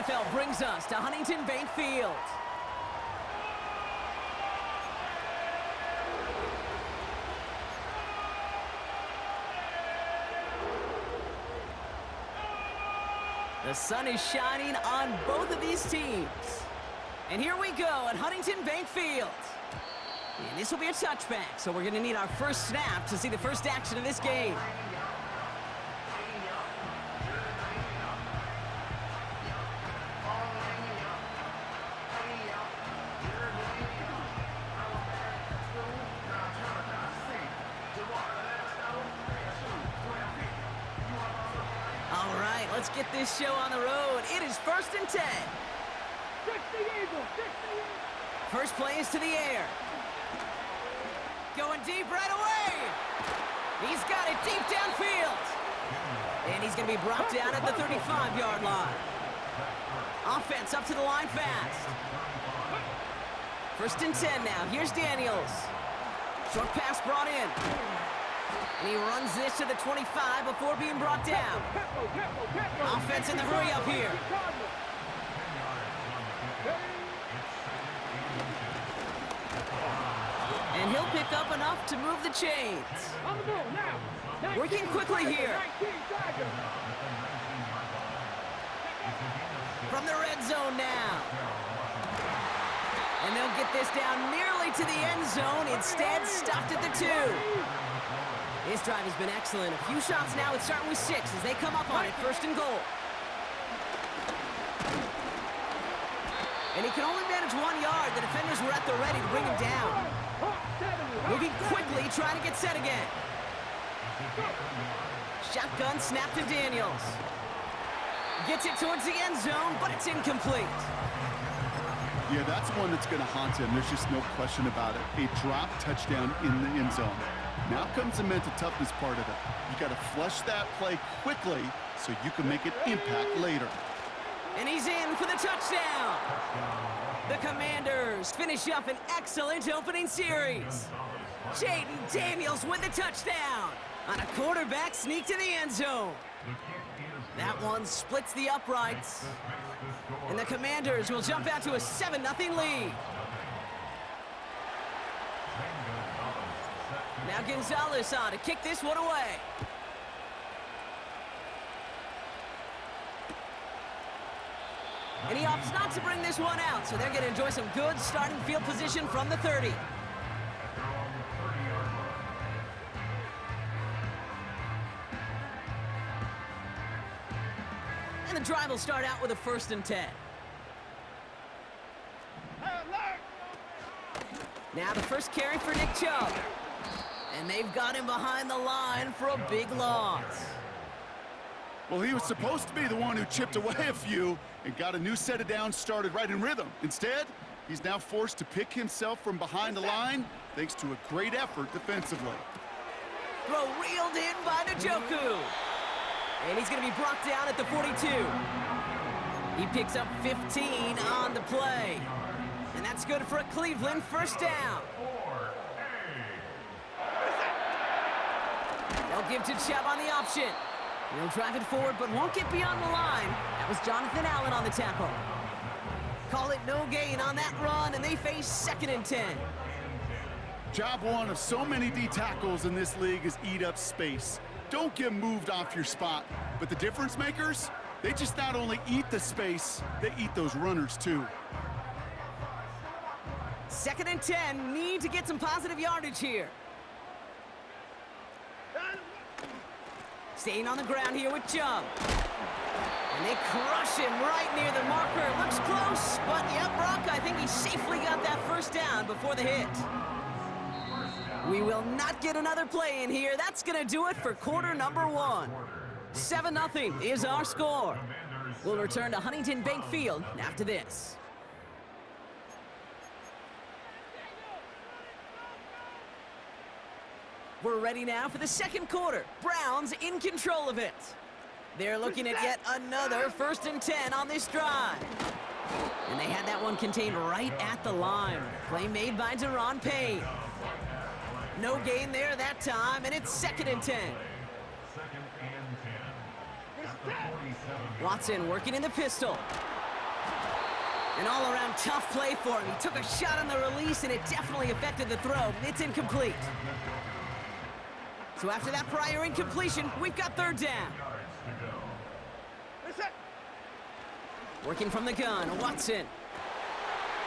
NFL brings us to Huntington Bank Field. The sun is shining on both of these teams. And here we go at Huntington Bank Field. And this will be a touchback, so we're going to need our first snap to see the first action of this game. All right, let's get this show on the road. It is 1st and 10. First play is to the air. Going deep right away. He's got it deep downfield. And he's going to be brought down at the 35-yard line. Offense up to the line fast. 1st and 10 now. Here's Daniels. Short pass brought in. And he runs this to the 25 before being brought down. Offense in the hurry up here. And he'll pick up enough to move the chains. Working quickly here. From the red zone now. And they'll get this down nearly to the end zone. Instead, stopped at the 2. His drive has been excellent. A few shots now. It's starting with 6 as they come up on it. 1st and goal. And he can only manage 1 yard. The defenders were at the ready to bring him down. Moving quickly, trying to get set again. Shotgun snap to Daniels. Gets it towards the end zone, but it's incomplete. Yeah, that's one that's going to haunt him. There's just no question about it. A drop touchdown in the end zone. Now comes the mental toughness part of it. You got to flush that play quickly so you can make an impact later. And he's in for the touchdown. The Commanders finish up an excellent opening series. Jaden Daniels with the touchdown on a quarterback sneak to the end zone. That one splits the uprights. And the Commanders will jump out to a 7-0 lead. Now Gonzalez on to kick this one away. And he opts not to bring this one out, so they're going to enjoy some good starting field position from the 30. And the drive will start out with a 1st and 10. Now the first carry for Nick Chubb. And they've got him behind the line for a big loss. Well, he was supposed to be the one who chipped away a few and got a new set of downs started right in rhythm. Instead, he's now forced to pick himself from behind the line thanks to a great effort defensively. Throw reeled in by Njoku. And he's going to be brought down at the 42. He picks up 15 on the play. And that's good for a Cleveland 1st down. They'll give to Chubb on the option. He'll drive it forward, but won't get beyond the line. That was Jonathan Allen on the tackle. Call it no gain on that run, and they face 2nd and 10. Job one of so many D tackles in this league is eat up space. Don't get moved off your spot. But the difference makers, they just not only eat the space, they eat those runners too. 2nd and 10, need to get some positive yardage here. Staying on the ground here with Chubb. And they crush him right near the marker. Looks close, but yep, Brock, I think he safely got that 1st down before the hit. We will not get another play in here. That's going to do it for quarter number 1. 7-0 is our score. We'll return to Huntington Bank Field after this. We're ready now for the 2nd quarter. Browns in control of it. They're looking at yet another 1st and 10 on this drive. And they had that one contained right at the line. Play made by Deron Payne. No gain there that time, and it's 2nd and 10. Watson working in the pistol. An all-around tough play for him. He took a shot on the release, and it definitely affected the throw. It's incomplete. So after that prior incompletion, we've got third down. Working from the gun, Watson.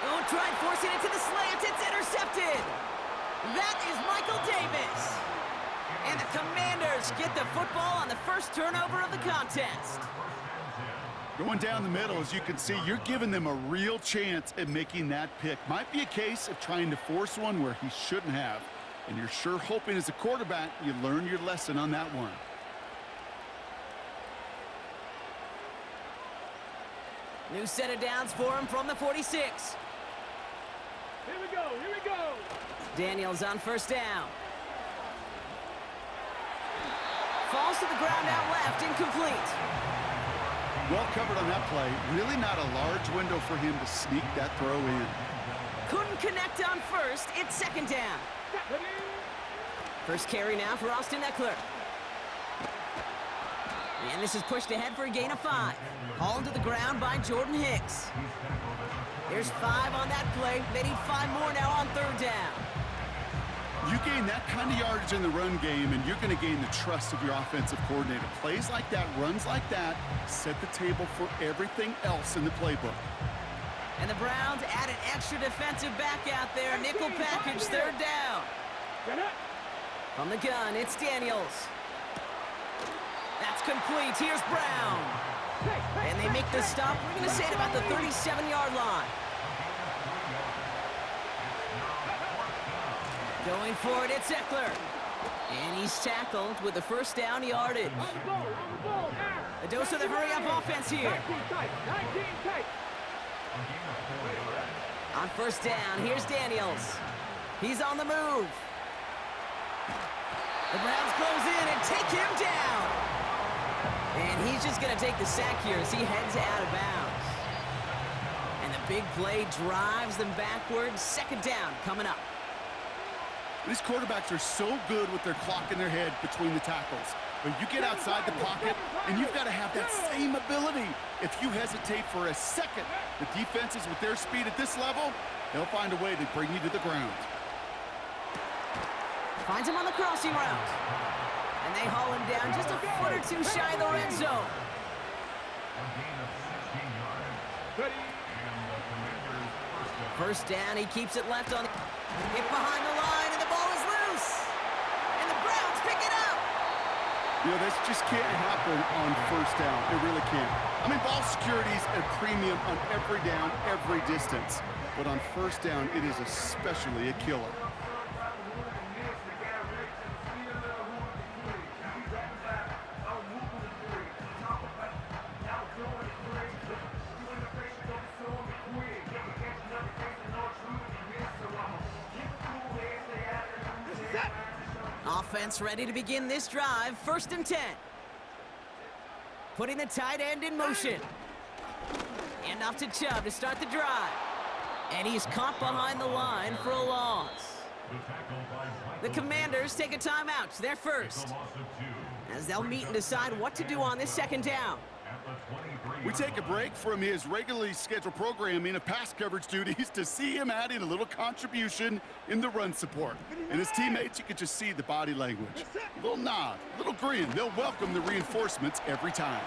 Oh, tried forcing it to the slant. It's intercepted. That is Michael Davis. And the Commanders get the football on the first turnover of the contest. Going down the middle, as you can see, you're giving them a real chance at making that pick. Might be a case of trying to force one where he shouldn't have. And you're sure hoping as a quarterback you learn your lesson on that one. New set of downs for him from the 46. Here we go, here we go. Daniels on first down. Falls to the ground out left, incomplete. Well covered on that play. Really not a large window for him to sneak that throw in. Couldn't connect on first. It's second down. First carry now for Austin Eckler. And this is pushed ahead for a gain of 5. Hauled to the ground by Jordan Hicks. There's 5 on that play. They need 5 more now on third down. You gain that kind of yardage in the run game, and you're going to gain the trust of your offensive coordinator. Plays like that, runs like that, set the table for everything else in the playbook. And the Browns add an extra defensive back out there. Nickel package, third down. From the gun, it's Daniels. That's complete. Here's Brown. And they make the stop. We're going to say it about the 37-yard line. Going for it, it's Eckler. And he's tackled with the first down yardage. A dose of the hurry-up offense here. On first down, here's Daniels. He's on the move. The Browns close in and take him down. And he's just going to take the sack here as he heads out of bounds. And the big play drives them backwards. Second down coming up. These quarterbacks are so good with their clock in their head between the tackles. But you get outside the pocket, and you've got to have that same ability. If you hesitate for a second, the defenses with their speed at this level, they'll find a way to bring you to the ground. Finds him on the crossing route. And they haul him down just a foot or two shy of the red zone. First down, he keeps it left on the hit behind the line, and the ball is loose. And the Browns pick it up. You know, this just can't happen on first down. It really can't. I mean, ball security's a premium on every down, every distance. But on first down, it is especially a killer. Offense ready to begin this drive. First and 10. Putting the tight end in motion. And off to Chubb to start the drive. And he's caught behind the line for a loss. The Commanders take a timeout. They're first, as they'll meet and decide what to do on this second down. We take a break from his regularly scheduled programming of pass coverage duties to see him adding a little contribution in the run support. And his teammates, you could just see the body language. A little nod, a little grin. They'll welcome the reinforcements every time.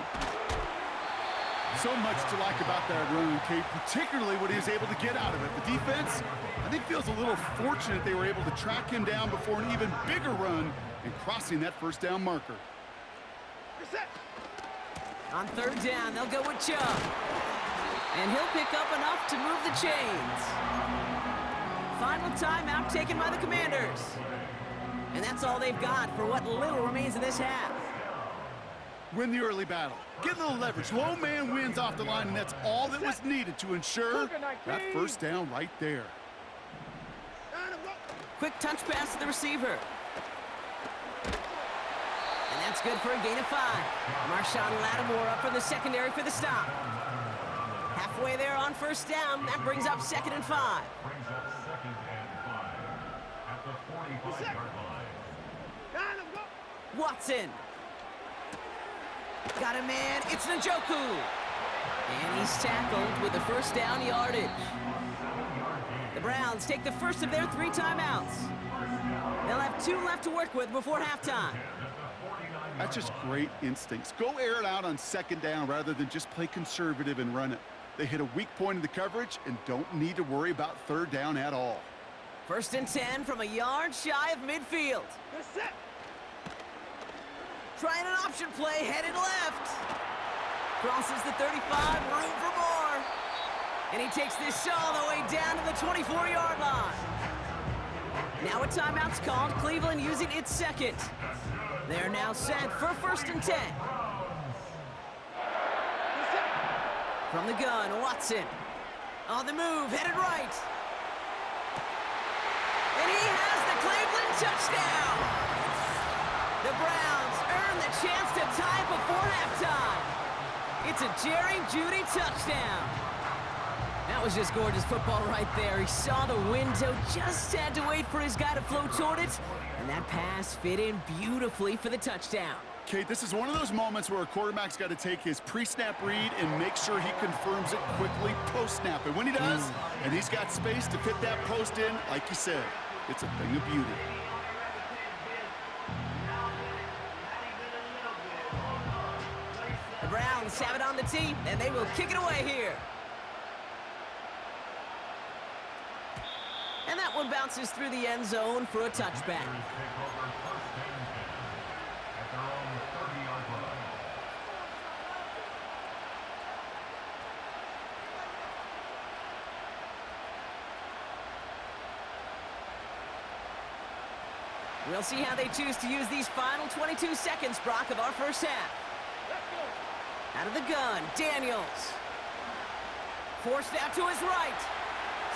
So much to like about that run, Kate, particularly what he was able to get out of it. The defense, I think, feels a little fortunate they were able to track him down before an even bigger run and crossing that first down marker. On third down, they'll go with Chubb. And he'll pick up enough to move the chains. Final timeout taken by the Commanders. And that's all they've got for what little remains of this half. Win the early battle. Get a little leverage. Low man wins off the line, and that's all that was needed to ensure that first down right there. Quick touch pass to the receiver. And that's good for a gain of 5. Marshawn Lattimore up from the secondary for the stop. Halfway there on first down. That brings up second and 5. At the 45-yard line. Watson. Got a man. It's Njoku. And he's tackled with the first down yardage. The Browns take the first of their 3 timeouts. They'll have 2 left to work with before halftime. That's just great instincts. Go air it out on 2nd down rather than just play conservative and run it. They hit a weak point in the coverage and don't need to worry about 3rd down at all. 1st and 10 from a yard shy of midfield. Trying an option play, headed left. Crosses the 35, room for more. And he takes this all the way down to the 24-yard line. Now a timeout's called, Cleveland using its 2nd. They're now set for 1st and 10. From the gun, Watson. On the move, headed right. And he has the Cleveland touchdown. The Browns earn the chance to tie before halftime. It's a Jerry Jeudy touchdown. That was just gorgeous football right there. He saw the window, just had to wait for his guy to flow toward it, and that pass fit in beautifully for the touchdown. Kate, this is one of those moments where a quarterback's got to take his pre-snap read and make sure he confirms it quickly post-snap. And when he does, and he's got space to fit that post in, like you said, it's a thing of beauty. The Browns have it on the tee, and they will kick it away here. And that one bounces through the end zone for a touchback. We'll see how they choose to use these final 22 seconds, Brock, of our first half. Out of the gun, Daniels. Forced out to his right.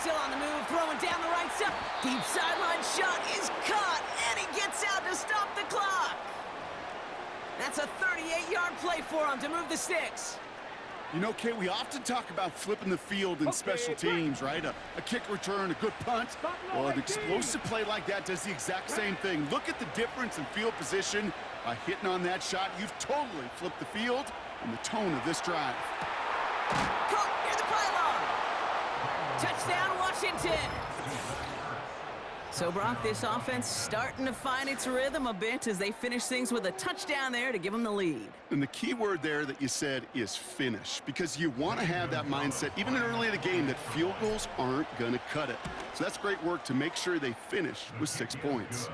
Still on the move, throwing down the right side. Deep sideline shot is caught, and he gets out to stop the clock. That's a 38-yard play for him to move the sticks. You know, Kate, we often talk about flipping the field in special teams, right? A kick return, a good punt. Well, an explosive play like that does the exact same thing. Look at the difference in field position. By hitting on that shot, you've totally flipped the field and the tone of this drive. Caught near the pylon. Touchdown, Washington. So, Brock, this offense starting to find its rhythm a bit as they finish things with a touchdown there to give them the lead. And the key word there that you said is finish, because you want to have that mindset, even early in the game, that field goals aren't going to cut it. So that's great work to make sure they finish with 6 points.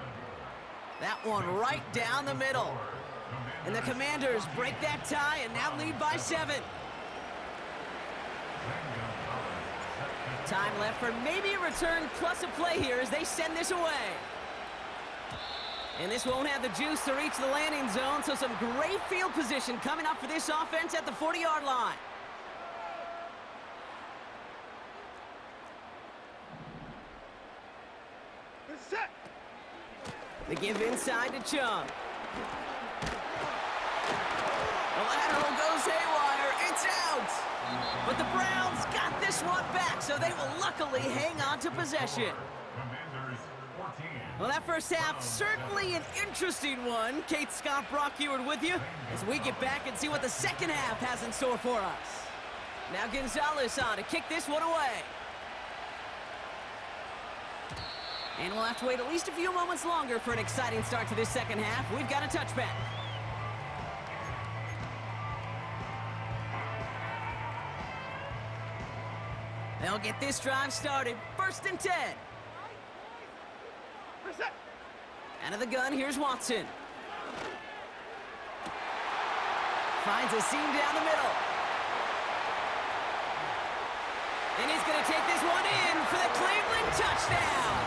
That one right down the middle. And the Commanders break that tie and now lead by 7. Time left for maybe a return plus a play here as they send this away. And this won't have the juice to reach the landing zone, so some great field position coming up for this offense at the 40-yard line. Set. They give inside to Chung. The lateral goes haywire. It's out. But the Browns got this one back, so they will luckily hang on to possession. Well, that first half, certainly an interesting one. Kate, Scott, Brock Eward with you as we get back and see what the second half has in store for us. Now Gonzalez on to kick this one away. And we'll have to wait at least a few moments longer for an exciting start to this second half. We've got a touchback. They'll get this drive started. 1st and 10. Out of the gun, here's Watson. Finds a seam down the middle. And he's going to take this one in for the Cleveland touchdown.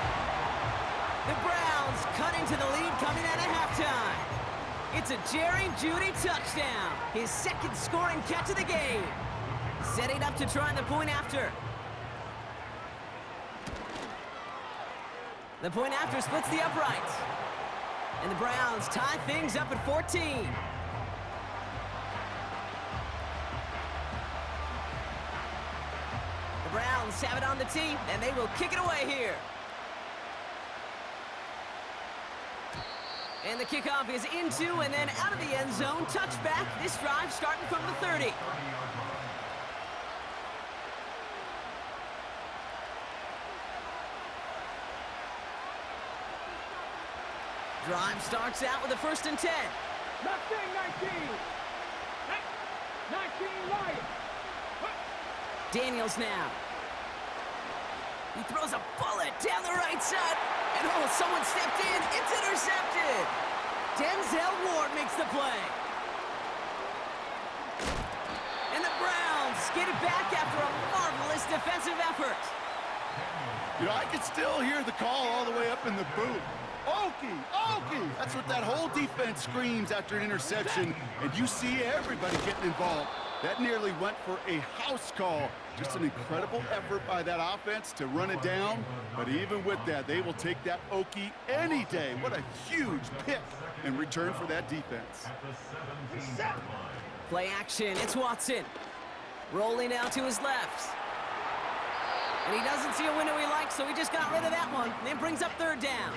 The Browns cut into the lead coming out of halftime. It's a Jerry Jeudy touchdown. His 2nd scoring catch of the game. Setting up to try the point after. The point after splits the uprights. And the Browns tie things up at 14. The Browns have it on the tee, and they will kick it away here. And the kickoff is into and then out of the end zone. Touchback. This drive starting from the 30. Drive starts out with a 1st and 10. Mustang 19. 19 Lions. Daniels now. He throws a bullet down the right side. And oh, someone stepped in. It's intercepted. Denzel Ward makes the play. And the Browns get it back after a marvelous defensive effort. You know, I can still hear the call all the way up in the booth. Okie, Okie! That's what that whole defense screams after an interception, and you see everybody getting involved. That nearly went for a house call. Just an incredible effort by that offense to run it down, but even with that, they will take that Okie any day. What a huge pick in return for that defense. Play action, it's Watson. Rolling out to his left. And he doesn't see a window he likes, so he just got rid of that one, and then brings up 3rd down.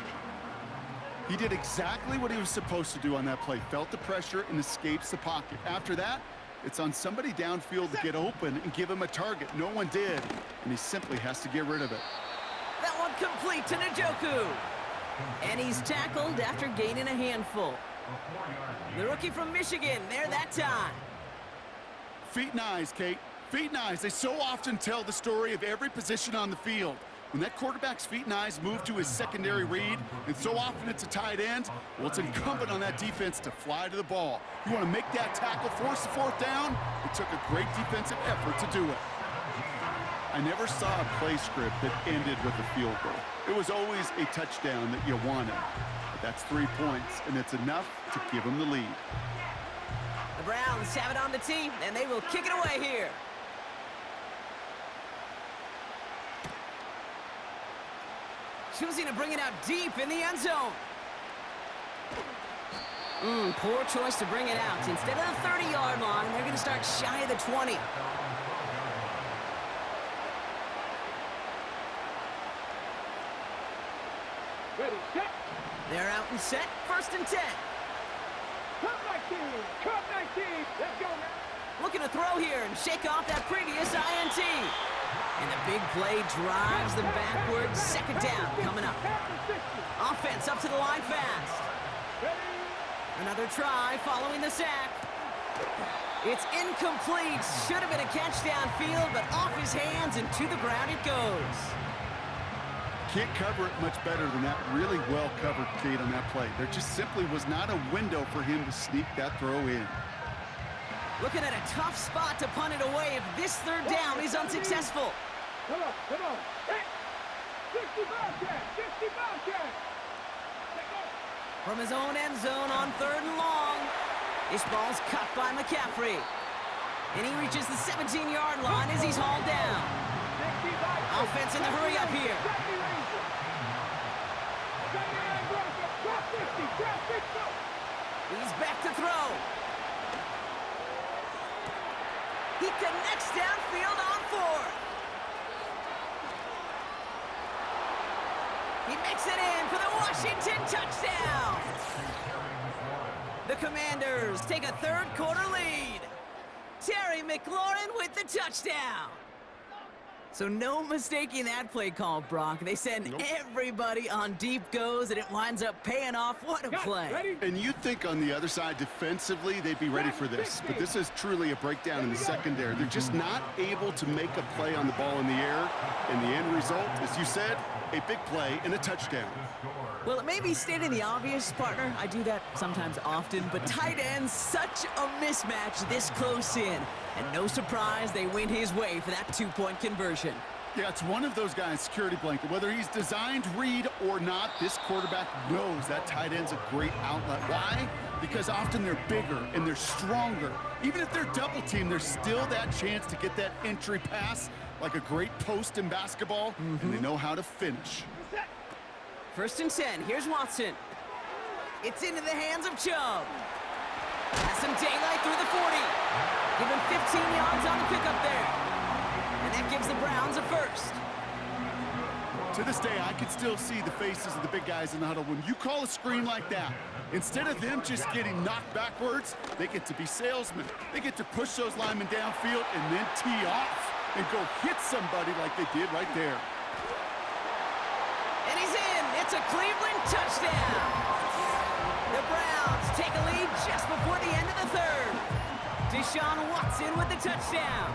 He did exactly what he was supposed to do on that play. Felt the pressure and escapes the pocket. After that, it's on somebody downfield to get open and give him a target. No one did, and he simply has to get rid of it. That one complete to Njoku. And he's tackled after gaining a handful. The rookie from Michigan there that time. Feet and eyes, Kate. Feet and eyes. They so often tell the story of every position on the field. When that quarterback's feet and eyes move to his secondary read, and so often it's a tight end, well, it's incumbent on that defense to fly to the ball. You want to make that tackle, force the 4th down? It took a great defensive effort to do it. I never saw a play script that ended with a field goal. It was always a touchdown that you wanted. But that's 3 points, and it's enough to give them the lead. The Browns have it on the tee, and they will kick it away here. Choosing to bring it out deep in the end zone. Poor choice to bring it out. Instead of the 30-yard line, they're going to start shy of the 20. Ready, set. They're out and set. 1st and 10. Cup 19. Cup 19. Let's go now. Looking to throw here and shake off that previous INT. And the big play drives them backwards. 2nd down coming up. Offense up to the line fast. Another try following the sack. It's incomplete. Should have been a catch downfield, but off his hands and to the ground it goes. Can't cover it much better than that. Really well covered, Kate, on that play. There just simply was not a window for him to sneak that throw in. Looking at a tough spot to punt it away if this 3rd down is unsuccessful. Come on, come on. Hey, 65 catch, 65 catch. From his own end zone on 3rd and long. This ball's cut by McCaffrey. And he reaches the 17-yard line as he's hauled down. Offense in the hurry up here. He's back to throw. He connects downfield on 4th. He makes it in for the Washington touchdown. The Commanders take a 3rd quarter lead. Terry McLaurin with the touchdown. So no mistaking that play call, Brock. They send everybody on deep goes, and it winds up paying off. What a play. And you'd think on the other side, defensively, they'd be ready for this. But this is truly a breakdown in the secondary. They're just not able to make a play on the ball in the air. And the end result, as you said, a big play and a touchdown. Well, it may be stating the obvious, partner. I do that sometimes often, but tight ends, such a mismatch this close in. And no surprise, they win his way for that 2-point conversion. Yeah, it's one of those guys, security blanket. Whether he's designed read or not, this quarterback knows that tight end's a great outlet. Why? Because often they're bigger and they're stronger. Even if they're double teamed, there's still that chance to get that entry pass like a great post in basketball, and they know how to finish. 1st and 10. Here's Watson. It's into the hands of Chubb. Has some daylight through the 40. Give him 15 yards on the pickup there. And that gives the Browns a 1st. To this day, I can still see the faces of the big guys in the huddle. When you call a screen like that, instead of them just getting knocked backwards, they get to be salesmen. They get to push those linemen downfield and then tee off and go hit somebody like they did right there. And he's in. It's a Cleveland touchdown. The Browns take a lead just before the end of the third. Deshaun Watson with the touchdown.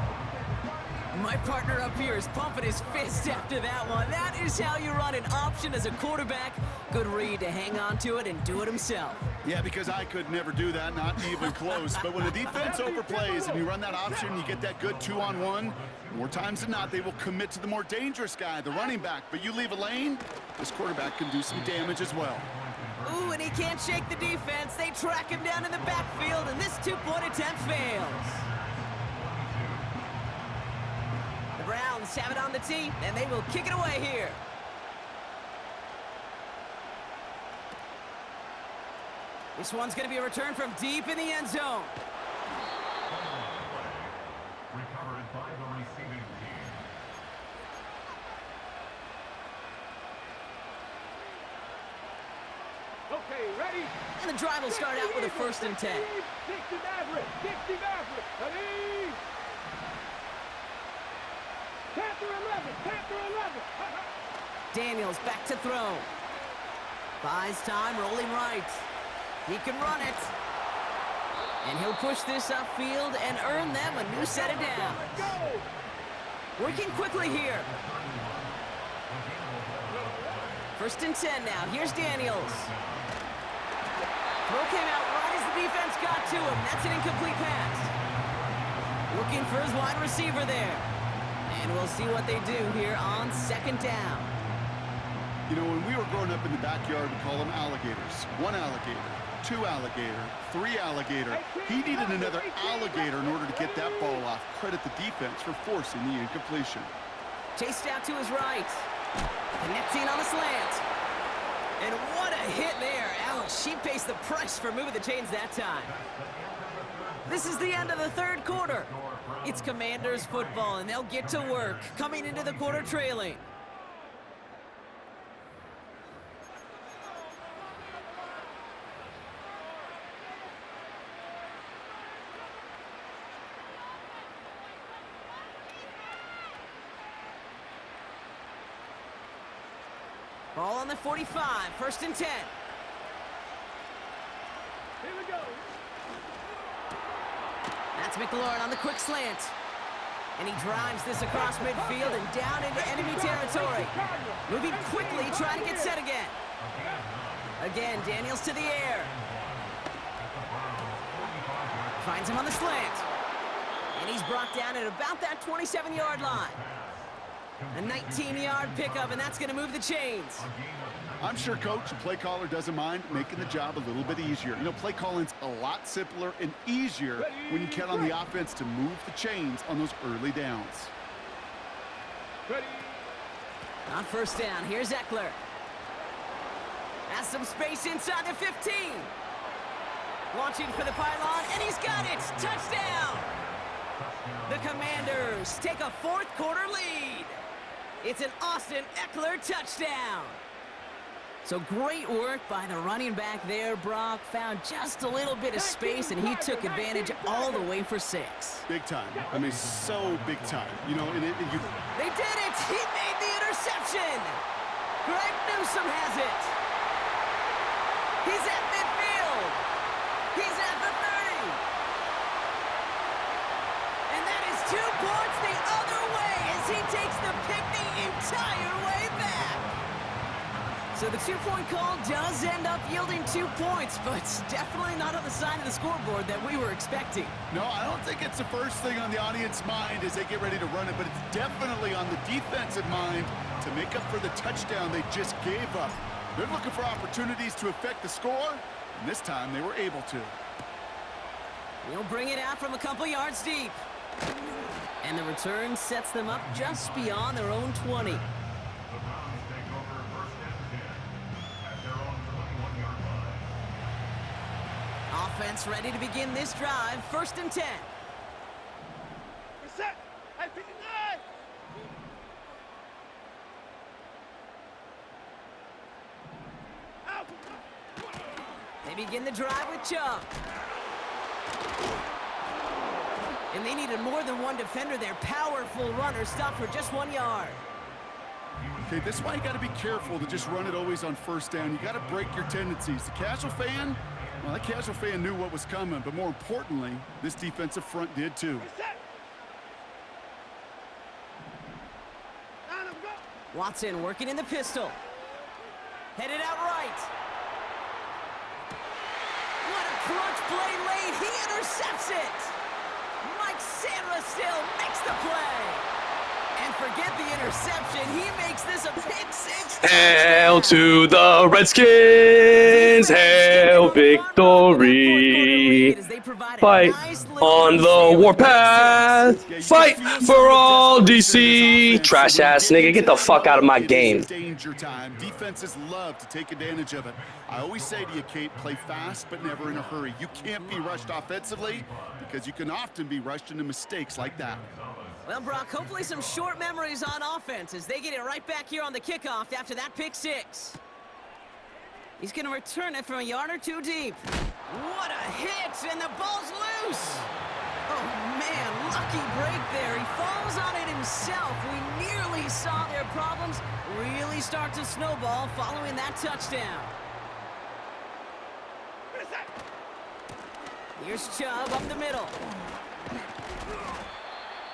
My partner up here is pumping his fist after that one. That is how you run an option as a quarterback. Good read to hang on to it and do it himself. Yeah, because I could never do that, not even close. But when the defense overplays and you run that option, you get that good 2-on-1. More times than not, they will commit to the more dangerous guy, the running back. But you leave a lane, this quarterback can do some damage as well. Ooh, and he can't shake the defense. They track him down in the backfield, and this two-point attempt fails. The Browns have it on the tee, and they will kick it away here. This one's going to be a return from deep in the end zone. Recovered by the receiving team. Okay, ready? And the drive will start out with a 1st and 10. 60 Maverick, 60 Maverick, ready? Panther 11, Panther 11. Daniels back to throw. Buys time, rolling right. He can run it. And he'll push this upfield and earn them a new set of downs. Working quickly here. 1st and 10 now. Here's Daniels. Throw came out right as the defense got to him. That's an incomplete pass. Looking for his wide receiver there. And we'll see what they do here on 2nd down. You know, when we were growing up in the backyard, we call them alligators. 1 alligator, 2 alligator, 3 alligator. He needed another alligator in order to get that ball off. Credit the defense for forcing the incompletion. Chased out to his right. Connecting on the slant. And what a hit there. Ouch, she pays the price for moving the chains that time. This is the end of the 3rd quarter. It's Commanders football, and they'll get to work, coming into the quarter trailing. Ball on the 45, 1st and 10. Here we go. That's McLaurin on the quick slant. And he drives this across midfield and down into enemy territory. Moving quickly, trying to get set again. Again, Daniels to the air. Finds him on the slant. And he's brought down at about that 27-yard line. A 19-yard pickup, and that's going to move the chains. I'm sure Coach, the play caller, doesn't mind making the job a little bit easier. You know, play calling's a lot simpler and easier when you count on the offense to move the chains on those early downs. Ready? On 1st down, here's Eckler. Has some space inside the 15. Launching for the pylon, and he's got it! Touchdown! The Commanders take a 4th quarter lead. It's an Austin Eckler touchdown. So great work by the running back there, Brock. Found just a little bit of space, and he took advantage all the way for 6. Big time. I mean, so big time. You know, and you... They did it! He made the interception! Greg Newsome has it. He's at midfield. He's at the 30. And that is 2 points the other way as he takes the pick the entire way back. So the 2-point call does end up yielding 2 points, but it's definitely not on the side of the scoreboard that we were expecting. No, I don't think it's the first thing on the audience mind as they get ready to run it, but it's definitely on the defensive mind to make up for the touchdown they just gave up. They're looking for opportunities to affect the score, and this time they were able to. He'll bring it out from a couple yards deep. And the return sets them up just beyond their own 20. Offense ready to begin this drive. 1st and 10. We're set. I 59. Out. They begin the drive with Chubb. And they needed more than one defender there. Powerful runner stopped for just 1 yard. Okay, this is why you got to be careful to just run it always on first down. You got to break your tendencies. The casual fan, well, that casual fan knew what was coming, but more importantly, this defensive front did too. Watson working in the pistol. Headed out right. What a crunch play late. He intercepts it. Mike Sandra still makes the play. And forget the interception. He makes this a pick six. Hail to the Redskins! Hail victory! Fight on the warpath! Fight for all DC! Trash ass nigga, get the fuck out of my game. Danger time. Defenses love to take advantage of it. I always say to you, Kate, play fast but never in a hurry. You can't be rushed offensively because you can often be rushed into mistakes like that. Well, Brock, hopefully some short memories on offense as they get it right back here on the kickoff after that pick six. He's going to return it from a yard or two deep. What a hit, and the ball's loose. Oh, man, lucky break there. He falls on it himself. We nearly saw their problems really start to snowball following that touchdown. Here's Chubb up the middle.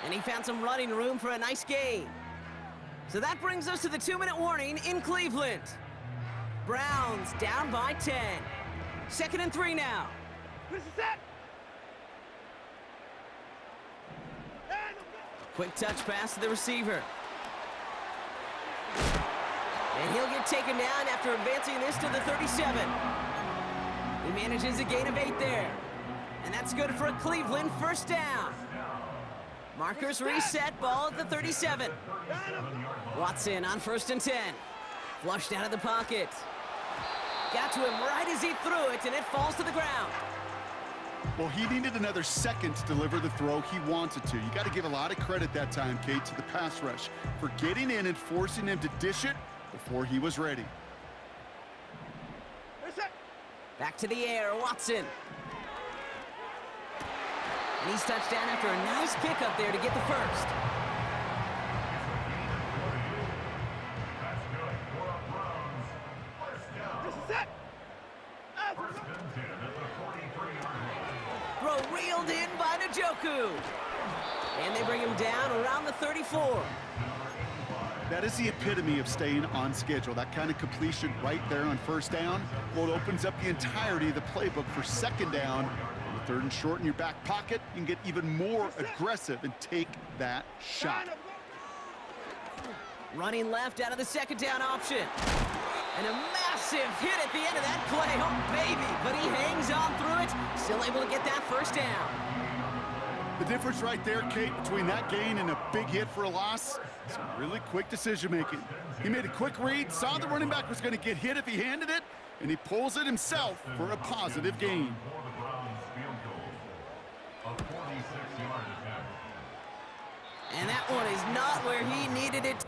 And he found some running room for a nice gain. So that brings us to the 2-minute warning in Cleveland. Browns down by 10. 2nd and 3 now. Quick touch pass to the receiver. And he'll get taken down after advancing this to the 37. He manages a gain of 8 there. And that's good for a Cleveland first down. Markers reset, ball at the 37. Watson on 1st and 10. Flushed out of the pocket. Got to him right as he threw it, and it falls to the ground. Well, he needed another second to deliver the throw he wanted to. You got to give a lot of credit that time, Kate, to the pass rush for getting in and forcing him to dish it before he was ready. Back to the air, Watson. And he's touched down after a nice pickup there to get the first. Throw reeled in by Njoku. And they bring him down around the 34. That is the epitome of staying on schedule. That kind of completion right there on first down. Well, it opens up the entirety of the playbook for second down. 3rd and short in your back pocket, you can get even more aggressive and take that shot. Running left out of the 2nd down option. And a massive hit at the end of that play. Oh, baby. But he hangs on through it. Still able to get that first down. The difference right there, Kate, between that gain and a big hit for a loss, some really quick decision-making. He made a quick read, saw the running back was going to get hit if he handed it, and he pulls it himself for a positive gain. And that one is not where he needed it.